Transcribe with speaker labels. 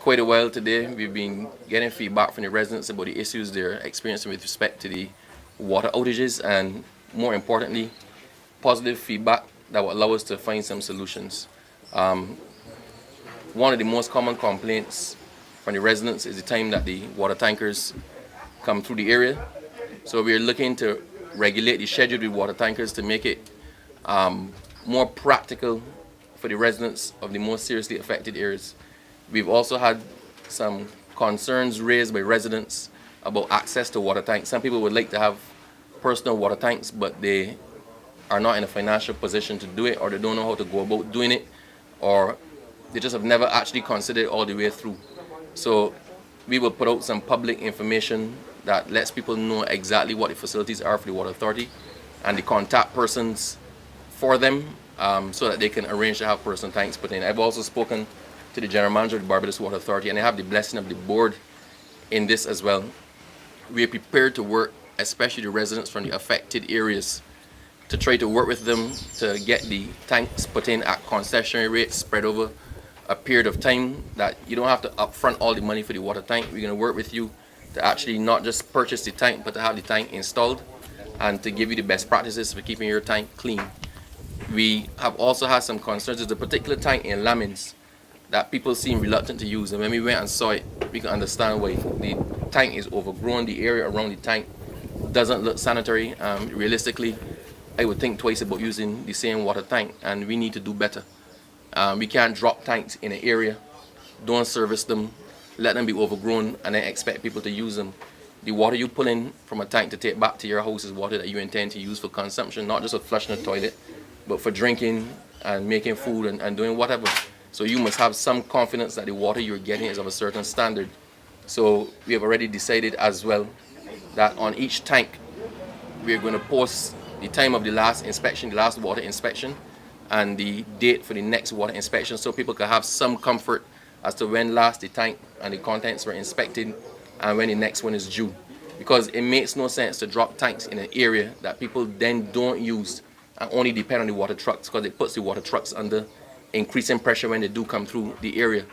Speaker 1: quite a while today. We've been getting feedback from the residents about the issues they're experiencing with respect to the water outages, and more importantly, positive feedback that will allow us to find some solutions. One of the most common complaints from the residents is the time that the water tankers come through the area. So we're looking to regulate the schedule with water tankers to make it more practical for the residents of the most seriously affected areas. We've also had some concerns raised by residents about access to water tanks. Some people would like to have personal water tanks, but they are not in a financial position to do it, or they don't know how to go about doing it, or they just have never actually considered it all the way through. So we will put out some public information that lets people know exactly what the facilities are for the Water Authority and the contact persons for them, so that they can arrange to have personal tanks put in. I've also spoken to the General Manager of the Barbados Water Authority, and I have the blessing of the board in this as well. We are prepared to work, especially the residents from the affected areas, to try to work with them to get the tanks put in at concessionary rates spread over a period of time, that you don't have to upfront all the money for the water tank. We're going to work with you to actually not just purchase the tank, but to have the tank installed and to give you the best practices for keeping your tank clean. We have also had some concerns. There's a particular tank in Lamins that people seem reluctant to use, and when we went and saw it, we can understand why. The tank is overgrown. The area around the tank doesn't look sanitary. Realistically, I would think twice about using the same water tank, and we need to do better. We can't drop tanks in an area, don't service them, let them be overgrown, and then expect people to use them. The water you pull in from a tank to take back to your house is water that you intend to use for consumption, not just for flushing the toilet, but for drinking and making food and doing whatever. So you must have some confidence that the water you're getting is of a certain standard. So we have already decided as well that on each tank, we're going to post the time of the last inspection, the last water inspection, and the date for the next water inspection, so people can have some comfort as to when last the tank and the contents were inspected and when the next one is due. Because it makes no sense to drop tanks in an area that people then don't use and only depend on the water trucks, because it puts the water trucks under increasing pressure when they do come through the area.